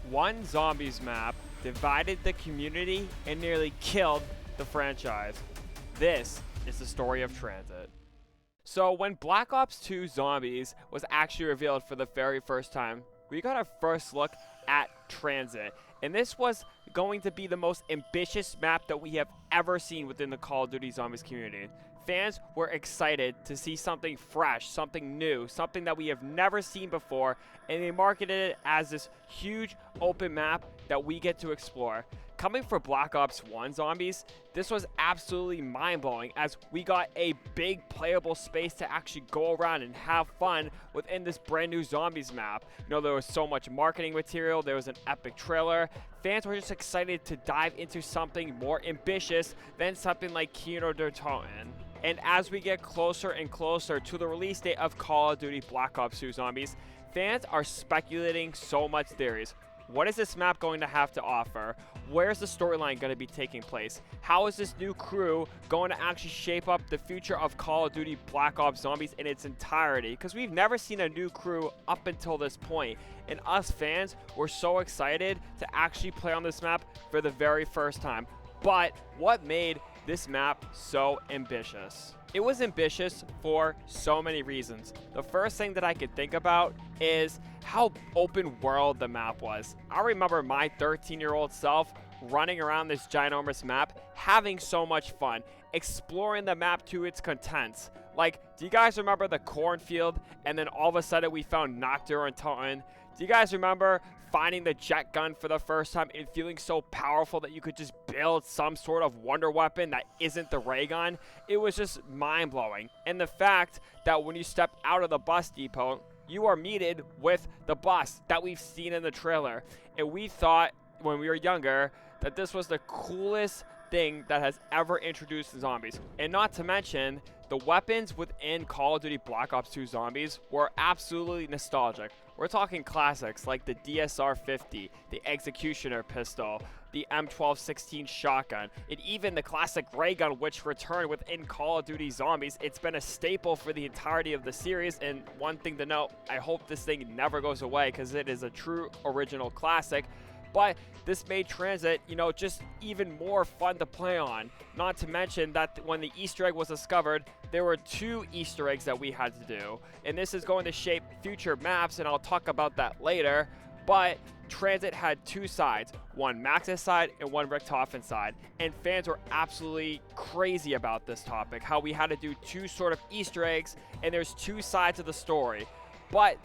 One Zombies map divided the community and nearly killed the franchise. This is the story of Tranzit. So when Black Ops 2 Zombies was actually revealed for the very first time, we got our first look at Tranzit. And this was going to be the most ambitious map that we have ever seen within the Call of Duty Zombies community. Fans were excited to see something fresh, something new, something that we have never seen before, and they marketed it as this huge open map that we get to explore. Coming from Black Ops 1 Zombies, this was absolutely mind-blowing as we got a big playable space to actually go around and have fun within this brand new Zombies map. You know, there was so much marketing material, there was an epic trailer. Fans were just excited to dive into something more ambitious than something like Kino der Toten. And as we get closer and closer to the release date of Call of Duty Black Ops 2 Zombies, fans are speculating so much theories. What is this map going to have to offer? Where's the storyline going to be taking place? How is this new crew going to actually shape up the future of Call of Duty Black Ops Zombies in its entirety? Because we've never seen a new crew up until this point. And us fans were so excited to actually play on this map for the very first time. But what made this map so ambitious? It was ambitious for so many reasons. The first thing that I could think about is how open world the map was. I remember my 13-year-old self running around this ginormous map, having so much fun, exploring the map to its contents. Like, do you guys remember the cornfield and then all of a sudden we found Noctur and Toten? Do you guys remember finding the jet gun for the first time and feeling so powerful that you could just build some sort of wonder weapon that isn't the ray gun? It was just mind-blowing. And the fact that when you step out of the bus depot, you are meted with the bus that we've seen in the trailer. And we thought when we were younger that this was the coolest thing that has ever introduced zombies. And not to mention, the weapons within Call of Duty Black Ops 2 Zombies were absolutely nostalgic. We're talking classics like the DSR-50, the Executioner pistol, the M1216 shotgun, and even the classic ray gun which returned within Call of Duty Zombies. It's been a staple for the entirety of the series, and one thing to note, I hope this thing never goes away because it is a true original classic. But this made Tranzit, just even more fun to play on. Not to mention that when the Easter egg was discovered, there were 2 Easter eggs that we had to do. And this is going to shape future maps, and I'll talk about that later. But Tranzit had 2 sides, one Max's side and one Richthofen's side. And fans were absolutely crazy about this topic, how we had to do 2 sort of Easter eggs, and there's 2 sides of the story. But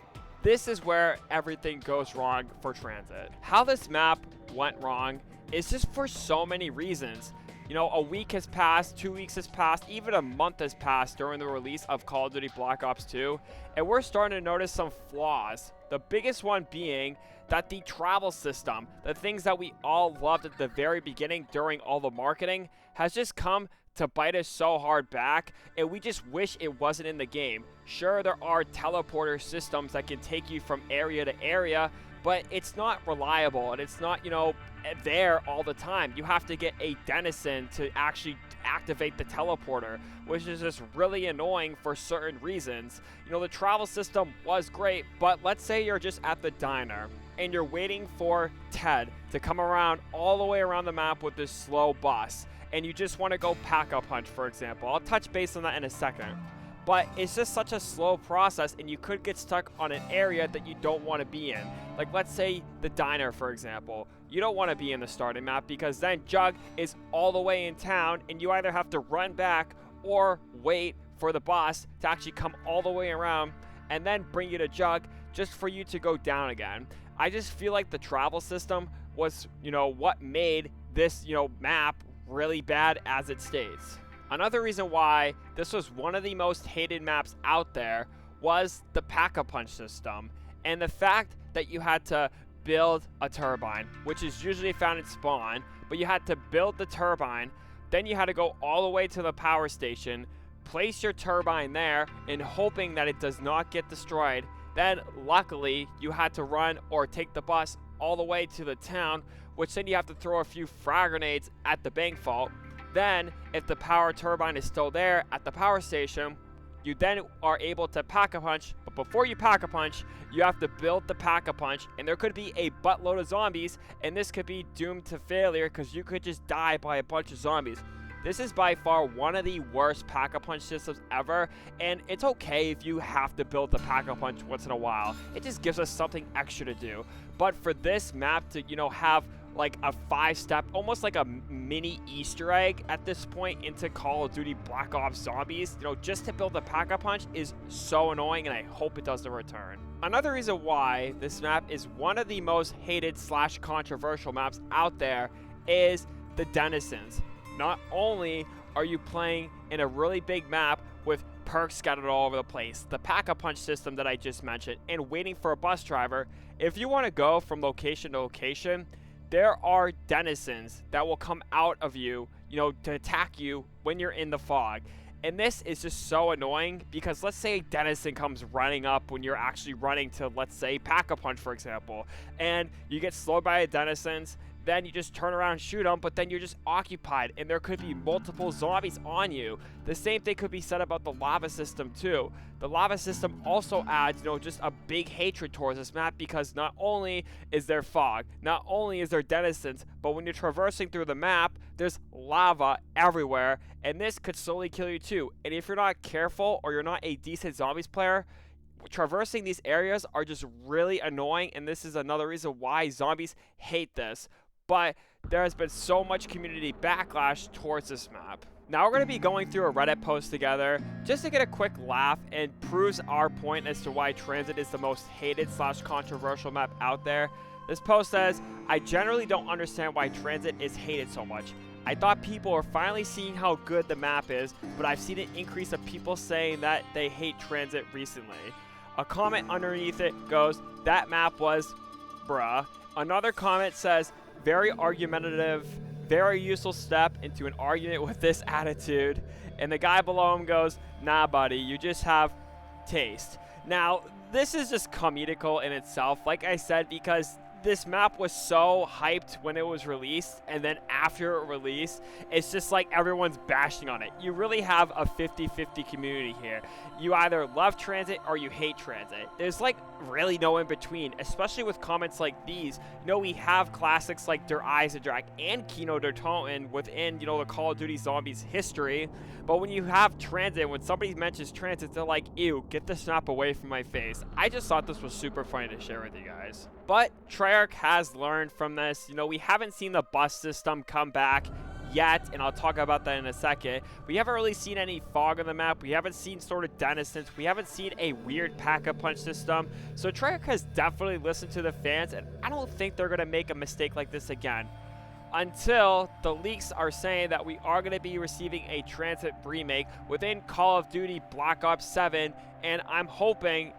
this is where everything goes wrong for Tranzit. How this map went wrong is just for so many reasons. A week has passed, 2 weeks has passed, even a month has passed during the release of Call of Duty Black Ops 2, and we're starting to notice some flaws. The biggest one being that the travel system, the things that we all loved at the very beginning during all the marketing, has just come to bite us so hard back, and we just wish it wasn't in the game. Sure, there are teleporter systems that can take you from area to area, but it's not reliable, and it's not, there all the time. You have to get a denizen to actually activate the teleporter, which is just really annoying for certain reasons. The travel system was great, but let's say you're just at the diner and you're waiting for Ted to come around all the way around the map with this slow bus, and you just want to go pack-a-punch, for example. I'll touch base on that in a second. But it's just such a slow process, and you could get stuck on an area that you don't want to be in. Like, let's say the diner, for example. You don't want to be in the starting map because then Jug is all the way in town, and you either have to run back or wait for the boss to actually come all the way around and then bring you to Jug just for you to go down again. I just feel like the travel system was, what made this, map really bad as it states. Another reason why this was one of the most hated maps out there was the pack-a-punch system, and the fact that you had to build a turbine, which is usually found in spawn, but you had to build the turbine, then you had to go all the way to the power station, place your turbine there, and hoping that it does not get destroyed. Then, luckily, you had to run or take the bus all the way to the town, which then you have to throw a few frag grenades at the bank vault. Then, if the power turbine is still there at the power station, You then are able to pack-a-punch, but before you pack-a-punch, you have to build the pack-a-punch, and there could be a buttload of zombies, and this could be doomed to failure because you could just die by a bunch of zombies. This is by far one of the worst pack-a-punch systems ever, and it's okay if you have to build the pack-a-punch once in a while. It just gives us something extra to do. But for this map to, have like a 5-step, almost like a mini Easter egg at this point into Call of Duty Black Ops Zombies, just to build the pack-a-punch is so annoying, and I hope it doesn't return. Another reason why this map is one of the most hated / controversial maps out there is the denizens. Not only are you playing in a really big map with perks scattered all over the place, the pack-a-punch system that I just mentioned, and waiting for a bus driver, if you want to go from location to location, there are denizens that will come out of you, to attack you when you're in the fog. And this is just so annoying because let's say a denizen comes running up when you're actually running to, let's say, pack-a-punch, for example, and you get slowed by a denizens. Then you just turn around and shoot them, but then you're just occupied, and there could be multiple zombies on you. The same thing could be said about the lava system too. The lava system also adds, just a big hatred towards this map because not only is there fog, not only is there denizens, but when you're traversing through the map, there's lava everywhere, and this could slowly kill you too. And if you're not careful or you're not a decent zombies player, traversing these areas are just really annoying, and this is another reason why zombies hate this. But there has been so much community backlash towards this map. Now we're going to be going through a Reddit post together just to get a quick laugh and proves our point as to why Tranzit is the most hated / controversial map out there. This post says, I generally don't understand why Tranzit is hated so much. I thought people are finally seeing how good the map is, but I've seen an increase of people saying that they hate Tranzit recently. A comment underneath it goes, that map was bruh. Another comment says, very argumentative, very useful step into an argument with this attitude. And the guy below him goes, nah buddy, you just have taste. Now, this is just comedical in itself, like I said, because this map was so hyped when it was released, and then after it released, it's just like everyone's bashing on it. You really have a 50-50 community here. You either love Tranzit or you hate Tranzit. There's like really no in between, especially with comments like these. We have classics like Der Eisendrache and Kino der Toten within, the Call of Duty Zombies history. But when you have Tranzit, when somebody mentions Tranzit, they're like, ew, get the snap away from my face. I just thought this was super funny to share with you guys. But Treyarch has learned from this. We haven't seen the bus system come back yet, and I'll talk about that in a second. We haven't really seen any fog on the map. We haven't seen sort of denizens. We haven't seen a weird pack-a-punch system. So Treyarch has definitely listened to the fans, and I don't think they're going to make a mistake like this again. Until the leaks are saying that we are going to be receiving a Tranzit remake within Call of Duty Black Ops 7, and I'm hoping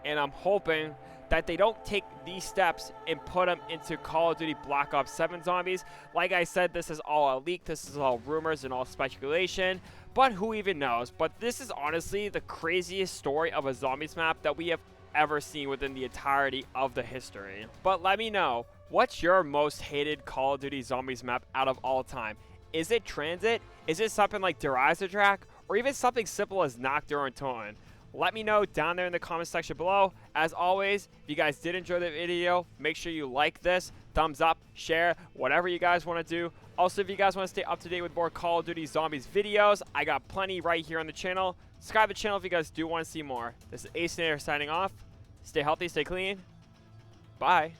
that they don't take these steps and put them into Call of Duty Black Ops 7 Zombies. Like I said, this is all a leak, this is all rumors and all speculation, but who even knows? But this is honestly the craziest story of a Zombies map that we have ever seen within the entirety of the history. But let me know, what's your most hated Call of Duty Zombies map out of all time? Is it Tranzit? Is it something like Der Eisendrache? Or even something simple as Nacht der Untoten? Let me know down there in the comment section below. As always, if you guys did enjoy the video, make sure you like this, thumbs up, share, whatever you guys want to do. Also, if you guys want to stay up to date with more Call of Duty Zombies videos, I got plenty right here on the channel. Subscribe to the channel if you guys do want to see more. This is Ace Nader signing off. Stay healthy, stay clean. Bye.